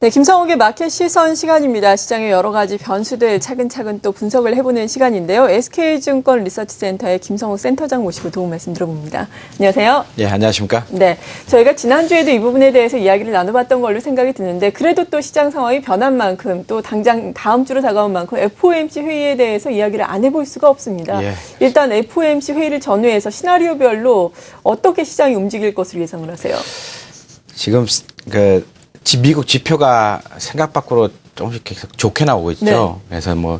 네, 김성욱의 마켓 시선 시간입니다. 시장의 여러 가지 변수들 차근차근 또 분석을 해보는 시간인데요. SK증권 리서치센터의 김성욱 센터장 모시고 도움 말씀 들어봅니다. 안녕하세요. 네, 안녕하십니까? 네, 저희가 지난주에도 이 부분에 대해서 이야기를 나눠봤던 걸로 생각이 드는데 그래도 또 시장 상황이 변한 만큼 또 당장 다음 주로 다가온 만큼 FOMC 회의에 대해서 이야기를 안 해볼 수가 없습니다. 예. 일단 FOMC 회의를 전후해서 시나리오별로 어떻게 시장이 움직일 것으로 예상을 하세요? 지금 미국 지표가 생각 밖으로 조금씩 계속 좋게 나오고 있죠. 네. 그래서 뭐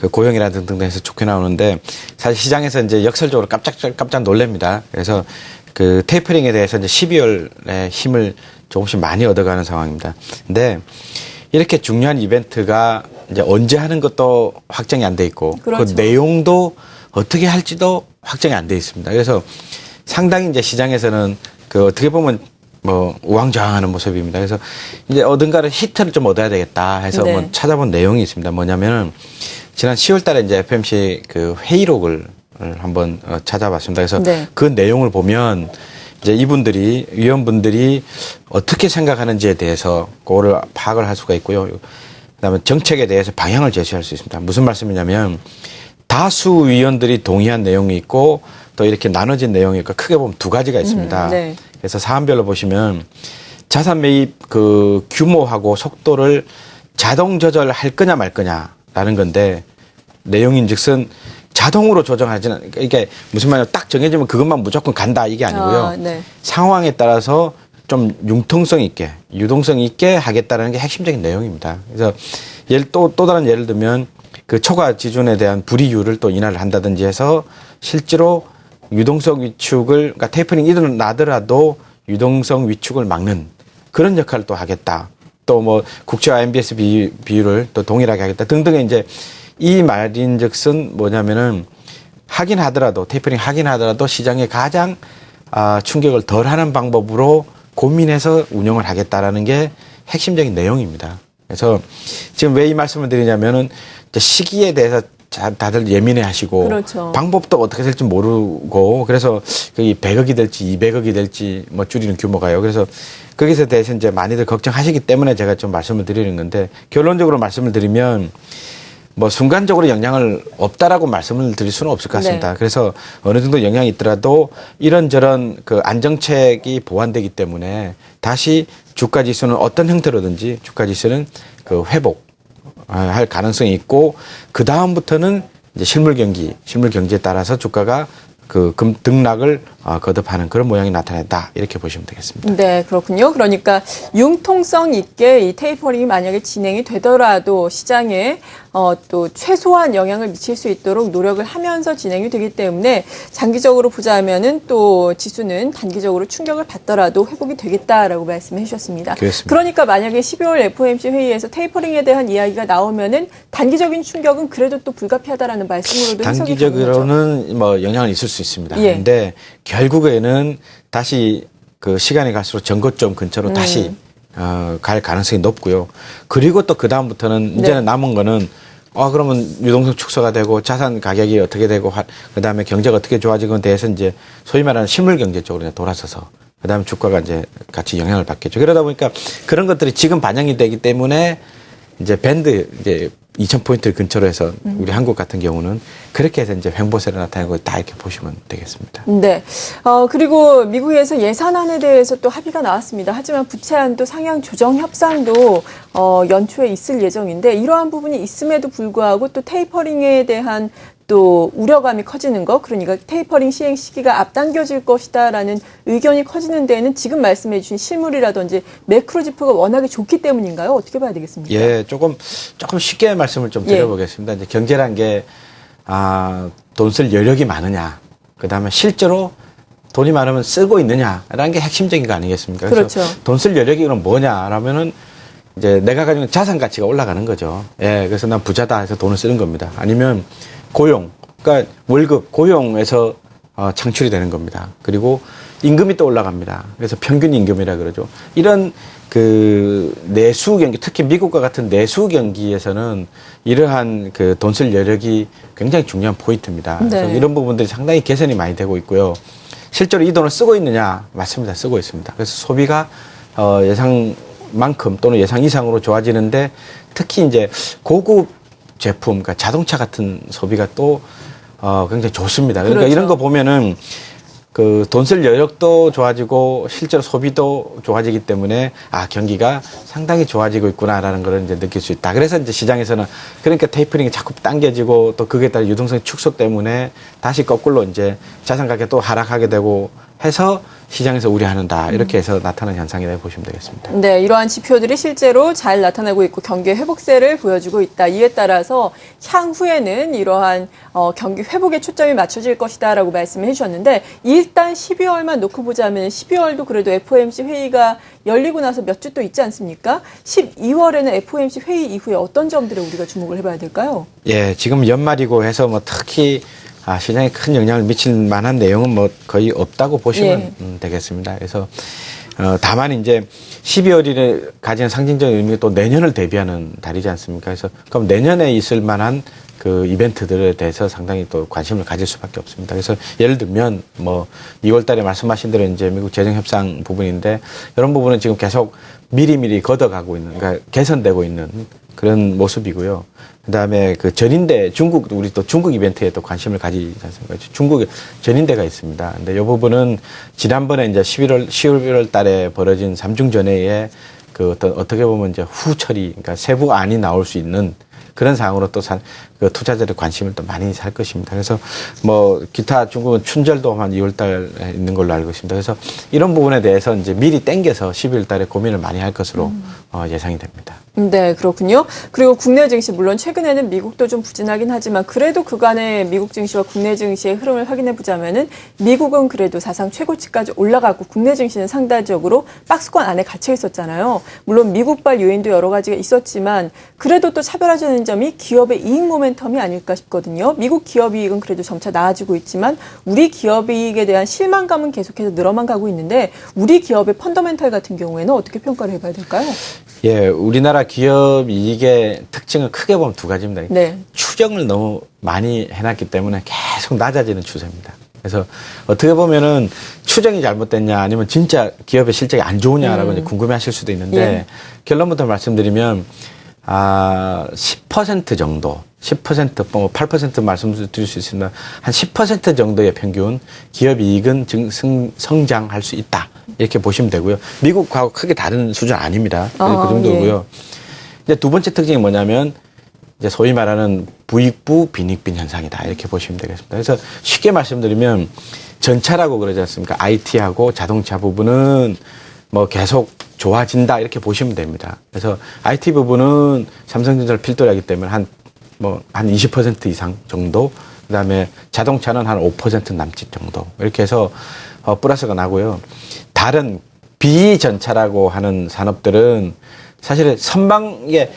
고용이라든지 등등 해서 좋게 나오는데 사실 시장에서 이제 역설적으로 깜짝 놀랍니다. 그래서 그 테이퍼링에 대해서 이제 12월에 힘을 조금씩 많이 얻어가는 상황입니다. 근데 이렇게 중요한 이벤트가 이제 언제 하는 것도 확정이 안 돼 있고 그렇죠. 그 내용도 어떻게 할지도 확정이 안 돼 있습니다. 그래서 상당히 이제 시장에서는 그 어떻게 보면 뭐 우왕좌왕하는 모습입니다. 그래서 이제 어딘가를 히트를 좀 얻어야 되겠다 해서 네. 뭐 찾아본 내용이 있습니다. 뭐냐면은 지난 10월달에 이제 FOMC 그 회의록을 한번 찾아봤습니다. 그래서 네. 그 내용을 보면 이제 이분들이 위원분들이 어떻게 생각하는지에 대해서 그거를 파악을 할 수가 있고요. 그다음에 정책에 대해서 방향을 제시할 수 있습니다. 무슨 말씀이냐면 다수 위원들이 동의한 내용이 있고 또 이렇게 나눠진 내용이 있고 크게 보면 두 가지가 있습니다. 네. 그래서 사안별로 보시면 자산 매입 그 규모하고 속도를 자동 조절할 거냐 말 거냐라는 건데 내용인즉슨 자동으로 조정하지는 이게 무슨 말이냐 딱 정해지면 그것만 무조건 간다 이게 아니고요. 네. 상황에 따라서 좀 융통성 있게 유동성 있게 하겠다라는 게 핵심적인 내용입니다. 그래서 또 다른 예를 들면 그 초과 지준에 대한 불이율을 또 인하를 한다든지 해서 실제로 유동성 위축을 그러니까 테이퍼링이 일어나더라도 유동성 위축을 막는 그런 역할을 또 하겠다. 또 뭐 국채와 MBS 비율을 또 동일하게 하겠다 등등의 이제 이 말인즉슨 뭐냐면은 하긴 하더라도 테이퍼링 하긴 하더라도 시장에 가장 충격을 덜하는 방법으로 고민해서 운영을 하겠다라는 게 핵심적인 내용입니다. 그래서 지금 왜 이 말씀을 드리냐면은 시기에 대해서 다들 예민해 하시고 그렇죠. 방법도 어떻게 될지 모르고 그래서 그게 100억이 될지 200억이 될지 뭐 줄이는 규모가요. 그래서 거기서 대해서 이제 많이들 걱정하시기 때문에 제가 좀 말씀을 드리는 건데 결론적으로 말씀을 드리면 뭐 순간적으로 영향을 없다라고 말씀을 드릴 수는 없을 것 같습니다. 네. 그래서 어느 정도 영향이 있더라도 이런저런 그 안정책이 보완되기 때문에 다시 주가 지수는 어떤 형태로든지 주가 지수는 그 회복할 가능성이 있고 그 다음부터는 이제 실물 경기에 따라서 주가가 그 등락을 거듭하는 그런 모양이 나타낸다 이렇게 보시면 되겠습니다. 네, 그렇군요. 그러니까 융통성 있게 이 테이퍼링이 만약에 진행이 되더라도 시장에 또 최소한 영향을 미칠 수 있도록 노력을 하면서 진행이 되기 때문에 장기적으로 보자면은 또 지수는 단기적으로 충격을 받더라도 회복이 되겠다라고 말씀해 주셨습니다. 그렇습니다. 그러니까 만약에 12월 FOMC 회의에서 테이퍼링에 대한 이야기가 나오면은 단기적인 충격은 그래도 또 불가피하다라는 말씀으로도 해석이 가능하죠. 단기적으로는 뭐 영향을 있을 수 있습니다. 예. 그런데 결국에는 다시 그 시간이 갈수록 전고점 근처로 다시 갈 가능성이 높고요. 그리고 또 그 다음부터는 이제는 남은 거는 그러면 유동성 축소가 되고 자산 가격이 어떻게 되고 그다음에 경제가 어떻게 좋아지건 대해서 이제 소위 말하는 실물 경제 쪽으로 돌아서서 그다음에 주가가 이제 같이 영향을 받겠죠. 그러다 보니까 그런 것들이 지금 반영이 되기 때문에 이제 밴드 이제 2,000포인트 근처로 해서 우리 한국 같은 경우는 그렇게 해서 이제 횡보세를 나타내고 있다 이렇게 보시면 되겠습니다. 네. 그리고 미국에서 예산안에 대해서 또 합의가 나왔습니다. 하지만 부채한도 상향 조정 협상도 연초에 있을 예정인데 이러한 부분이 있음에도 불구하고 또 테이퍼링에 대한 또 우려감이 커지는 거, 그러니까 테이퍼링 시행 시기가 앞당겨질 것이다라는 의견이 커지는 데에는 지금 말씀해 주신 실물이라든지 매크로 지표가 워낙에 좋기 때문인가요? 어떻게 봐야 되겠습니까? 예, 조금 쉽게 말씀을 좀 드려보겠습니다. 이제 경제란 게 돈 쓸 여력이 많으냐, 그 다음에 실제로 돈이 많으면 쓰고 있느냐라는 게 핵심적인 거 아니겠습니까? 그래서 그렇죠. 돈 쓸 여력이 그럼 뭐냐라면은 이제 내가 가지고 있는 자산 가치가 올라가는 거죠. 예, 그래서 난 부자다 해서 돈을 쓰는 겁니다. 아니면 고용, 그러니까 월급, 고용에서 창출이 되는 겁니다. 그리고 임금이 또 올라갑니다. 그래서 평균 임금이라 그러죠. 이런 그 내수 경기, 특히 미국과 같은 내수 경기에서는 이러한 그 돈 쓸 여력이 굉장히 중요한 포인트입니다. 네. 그래서 이런 부분들이 상당히 개선이 많이 되고 있고요. 실제로 이 돈을 쓰고 있느냐? 맞습니다. 쓰고 있습니다. 그래서 소비가 예상만큼 또는 예상 이상으로 좋아지는데 특히 이제 고급 제품, 그러니까 자동차 같은 소비가 또 굉장히 좋습니다. 그러니까 그렇죠. 이런 거 보면은 그 돈 쓸 여력도 좋아지고 실제로 소비도 좋아지기 때문에 경기가 상당히 좋아지고 있구나라는 걸 이제 느낄 수 있다. 그래서 이제 시장에서는 그러니까 테이퍼링이 자꾸 당겨지고 또 그에 따른 유동성 축소 때문에 다시 거꾸로 이제 자산 가격이 또 하락하게 되고 해서 시장에서 우려하는다. 이렇게 해서 나타나는 현상이라고 보시면 되겠습니다. 네, 이러한 지표들이 실제로 잘 나타나고 있고 경기 회복세를 보여주고 있다. 이에 따라서 향후에는 이러한 경기 회복에 초점이 맞춰질 것이다라고 말씀을 해주셨는데 일단 12월만 놓고 보자면 12월도 그래도 FOMC 회의가 열리고 나서 몇 주 또 있지 않습니까? 12월에는 FOMC 회의 이후에 어떤 점들에 우리가 주목을 해봐야 될까요? 예, 지금 연말이고 해서 뭐 특히 시장에 큰 영향을 미칠 만한 내용은 뭐 거의 없다고 보시면 되겠습니다. 그래서 다만 이제 12월이 가지는 상징적인 의미가 또 내년을 대비하는 달이지 않습니까? 그래서 그럼 내년에 있을 만한 그 이벤트들에 대해서 상당히 또 관심을 가질 수밖에 없습니다. 그래서 예를 들면 뭐 2월 달에 말씀하신 대로 이제 미국 재정 협상 부분인데 이런 부분은 지금 계속 미리미리 걷어가고 있는, 그러니까 개선되고 있는 그런 모습이고요. 그다음에 그 전인대 중국 우리 또 중국 이벤트에 또 관심을 가지지 않습니까? 중국에 전인대가 있습니다. 근데 이 부분은 지난번에 이제 11월 달에 벌어진 삼중전회에 그 어떻게 보면 이제 후처리, 그러니까 세부안이 나올 수 있는 그런 상황으로 또 그 투자자들의 관심을 또 많이 살 것입니다. 그래서 뭐 기타 중국은 춘절도 한 2월 달에 있는 걸로 알고 있습니다. 그래서 이런 부분에 대해서 이제 미리 땡겨서 12월 달에 고민을 많이 할 것으로 예상이 됩니다. 네, 그렇군요. 그리고 국내 증시, 물론 최근에는 미국도 좀 부진하긴 하지만 그래도 그간의 미국 증시와 국내 증시의 흐름을 확인해 보자면은 미국은 그래도 사상 최고치까지 올라가고 국내 증시는 상대적으로 박스권 안에 갇혀 있었잖아요. 물론 미국발 요인도 여러 가지가 있었지만 그래도 또 차별화되는 점이 기업의 이익 모멘텀이 아닐까 싶거든요. 미국 기업 이익은 그래도 점차 나아지고 있지만 우리 기업 이익에 대한 실망감은 계속해서 늘어만 가고 있는데 우리 기업의 펀더멘탈 같은 경우에는 어떻게 평가를 해봐야 될까요? 예, 우리나라 기업 이익의 특징을 크게 보면 두 가지입니다. 네. 추정을 너무 많이 해놨기 때문에 계속 낮아지는 추세입니다. 그래서 어떻게 보면은 추정이 잘못됐냐 아니면 진짜 기업의 실적이 안 좋으냐라고 이제 궁금해하실 수도 있는데 예. 결론부터 말씀드리면 10% 정도, 10%, 뭐 8% 말씀드릴 수 있습니다. 한 10% 정도의 평균 기업 이익은 성장할 수 있다. 이렇게 보시면 되고요. 미국하고 크게 다른 수준 아닙니다. 그 정도고요. 예. 이제 두 번째 특징이 뭐냐면 이제 소위 말하는 부익부 빈익빈 현상이다. 이렇게 보시면 되겠습니다. 그래서 쉽게 말씀드리면 전차라고 그러지 않습니까? IT하고 자동차 부분은 뭐 계속 좋아진다 이렇게 보시면 됩니다. 그래서 IT 부분은 삼성전자를 필두로 하기 때문에 한 20% 이상 정도, 그다음에 자동차는 한 5% 남짓 정도 이렇게 해서 플러스가 나고요. 다른 비전차라고 하는 산업들은 사실은 선방에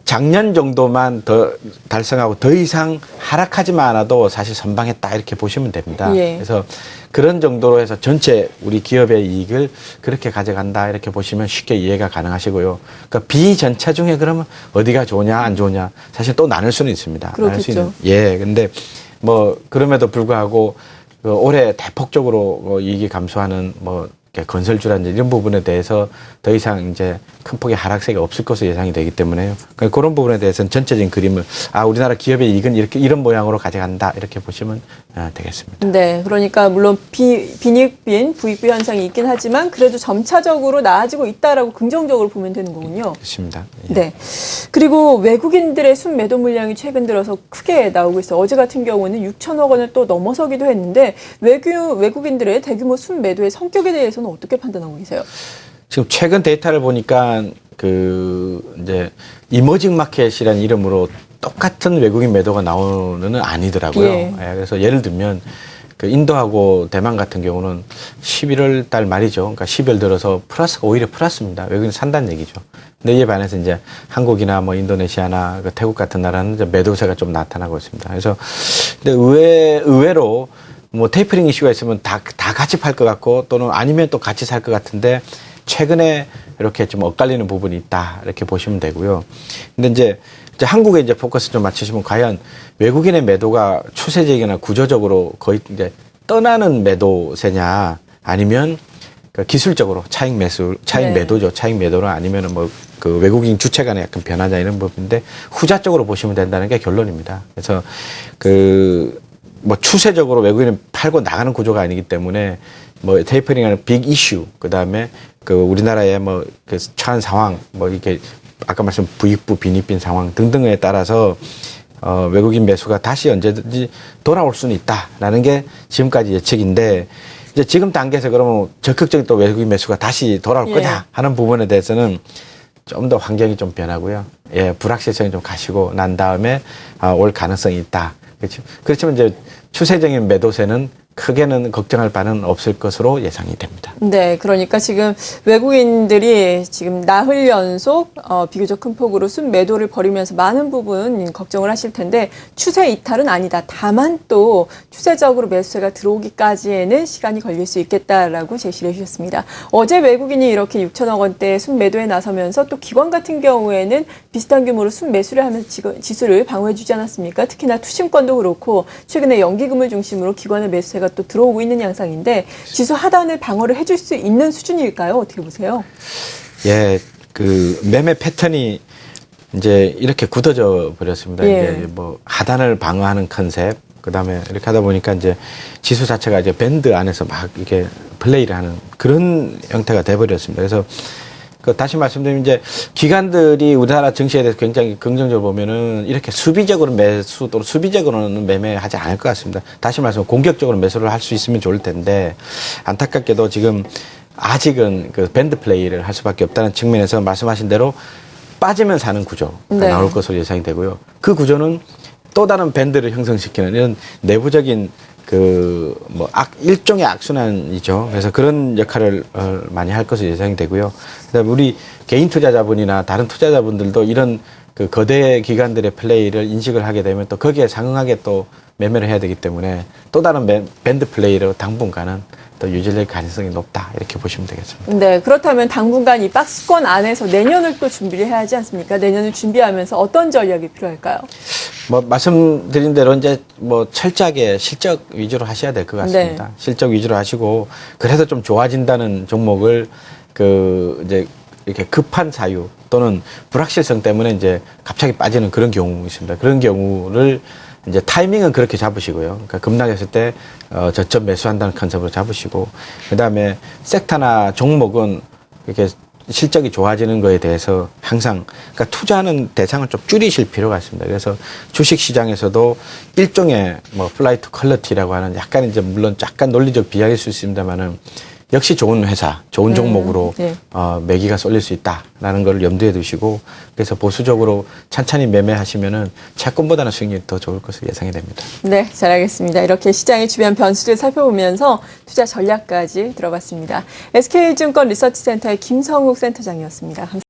작년 정도만 더 달성하고 더 이상 하락하지만 않아도 사실 선방했다 이렇게 보시면 됩니다. 예. 그래서 그런 정도로 해서 전체 우리 기업의 이익을 그렇게 가져간다 이렇게 보시면 쉽게 이해가 가능하시고요. 그러니까 비전차 중에 그러면 어디가 좋냐 안 좋냐 사실 또 나눌 수는 있습니다. 그렇겠죠. 예, 근데 뭐 그럼에도 불구하고 그 올해 대폭적으로 이익이 감소하는 뭐 건설주라든지 이런 부분에 대해서 더 이상 이제 큰 폭의 하락세가 없을 것으로 예상이 되기 때문에요. 그러니까 그런 부분에 대해서는 전체적인 그림을 우리나라 기업의 이익은 이런 모양으로 가져간다 이렇게 보시면 되겠습니다. 네, 그러니까 물론 빈익빈, 부익부 현상이 있긴 하지만 그래도 점차적으로 나아지고 있다라고 긍정적으로 보면 되는 거군요. 그렇습니다. 예. 네. 그리고 외국인들의 순매도 물량이 최근 들어서 크게 나오고 있어요. 어제 같은 경우는 6천억 원을 또 넘어서기도 했는데 외국인들의 대규모 순매도의 성격에 대해서는 어떻게 판단하고 계세요? 지금 최근 데이터를 보니까 이제 이머징 마켓이라는 이름으로 똑같은 외국인 매도가 나오는 아니더라고요. 예. 그래서 예를 들면 그 인도하고 대만 같은 경우는 11월 달 말이죠. 그러니까 12월 들어서 플러스가 오히려 플러스입니다. 외국인 산다는 얘기죠. 근데 이에 반해서 이제 한국이나 뭐 인도네시아나 그 태국 같은 나라는 이제 매도세가 좀 나타나고 있습니다. 그래서 근데 의외로 뭐 테이퍼링 이슈가 있으면 다 같이 팔 것 같고 또는 아니면 또 같이 살 것 같은데 최근에 이렇게 좀 엇갈리는 부분이 있다 이렇게 보시면 되고요. 근데 이제 한국에 이제 포커스 좀 맞추시면 과연 외국인의 매도가 추세적이나 구조적으로 거의 이제 떠나는 매도세냐 아니면 그 기술적으로 차익 매수, 차익 네. 매도죠. 차익 매도는 아니면은 뭐 그 외국인 주체 간의 약간 변화자 이런 부분인데 후자 쪽으로 보시면 된다는 게 결론입니다. 그래서 그 뭐 추세적으로 외국인은 팔고 나가는 구조가 아니기 때문에 뭐 테이퍼링하는 빅 이슈 그다음에 그 우리나라의 뭐 그 처한 상황 뭐 이렇게 아까 말씀 부익부 빈익빈 상황 등등에 따라서 외국인 매수가 다시 언제든지 돌아올 수는 있다라는 게 지금까지 예측인데 이제 지금 단계에서 그러면 적극적인 또 외국인 매수가 다시 돌아올 거냐 하는 부분에 대해서는 좀 더 환경이 좀 변하고요. 예, 불확실성이 좀 가시고 난 다음에 올 가능성이 있다. 그렇죠. 그렇지만 이제 추세적인 매도세는 크게는 걱정할 바는 없을 것으로 예상이 됩니다. 네, 그러니까 지금 외국인들이 지금 나흘 연속 비교적 큰 폭으로 순매도를 벌이면서 많은 부분 걱정을 하실 텐데 추세 이탈은 아니다. 다만 또 추세적으로 매수세가 들어오기까지에는 시간이 걸릴 수 있겠다라고 제시를 해주셨습니다. 어제 외국인이 이렇게 6천억 원대 순매도에 나서면서 또 기관 같은 경우에는 비슷한 규모로 순매수를 하면서 지수를 방어해주지 않았습니까? 특히나 투신권도 그렇고 최근에 연기금을 중심으로 기관의 매수세가 또 들어오고 있는 양상인데 지수 하단을 방어를 해줄 수 있는 수준일까요? 어떻게 보세요? 예, 그 매매 패턴이 이제 이렇게 굳어져 버렸습니다. 예. 이제 뭐 하단을 방어하는 컨셉, 그 다음에 이렇게 하다 보니까 이제 지수 자체가 이제 밴드 안에서 막 이렇게 플레이를 하는 그런 형태가 돼버렸습니다. 그래서 그 다시 말씀드리면 이제 기관들이 우리나라 증시에 대해서 굉장히 긍정적으로 보면은 이렇게 수비적으로 매수 또는 수비적으로는 매매하지 않을 것 같습니다. 다시 말해서 공격적으로 매수를 할 수 있으면 좋을 텐데 안타깝게도 지금 아직은 그 밴드 플레이를 할 수밖에 없다는 측면에서 말씀하신 대로 빠지면 사는 구조가 네. 나올 것으로 예상이 되고요. 그 구조는 또 다른 밴드를 형성시키는 이런 내부적인 일종의 악순환이죠. 그래서 그런 역할을 많이 할 것으로 예상이 되고요. 그다음에 우리 개인 투자자분이나 다른 투자자분들도 이런 그 거대 기관들의 플레이를 인식을 하게 되면 또 거기에 상응하게 또 매매를 해야 되기 때문에 또 다른 밴드 플레이로 당분간은 또 유지될 가능성이 높다 이렇게 보시면 되겠습니다. 네, 그렇다면 당분간 이 박스권 안에서 내년을 또 준비를 해야 하지 않습니까? 내년을 준비하면서 어떤 전략이 필요할까요? 뭐 말씀드린 대로 이제 뭐 철저하게 실적 위주로 하셔야 될 것 같습니다. 네. 실적 위주로 하시고 그래서 좀 좋아진다는 종목을 이제 이렇게 급한 사유 또는 불확실성 때문에 이제 갑자기 빠지는 그런 경우 있습니다. 그런 경우를 이제 타이밍은 그렇게 잡으시고요. 그러니까 급락했을 때 저점 매수한다는 컨셉으로 잡으시고 그다음에 섹터나 종목은 이렇게 실적이 좋아지는 거에 대해서 항상 그러니까 투자하는 대상을 좀 줄이실 필요가 있습니다. 그래서 주식 시장에서도 일종의 뭐 플라이트 퀄리티라고 하는 약간 이제 물론 약간 논리적 비약일 수 있습니다만은 역시 좋은 회사, 좋은 종목으로 네. 매기가 쏠릴 수 있다라는 걸 염두에 두시고 그래서 보수적으로 찬찬히 매매하시면은 채권보다는 수익률이 더 좋을 것으로 예상이 됩니다. 네, 잘 알겠습니다. 이렇게 시장의 주변 변수를 살펴보면서 투자 전략까지 들어봤습니다. SK증권 리서치센터의 김성욱 센터장이었습니다. 감사합니다.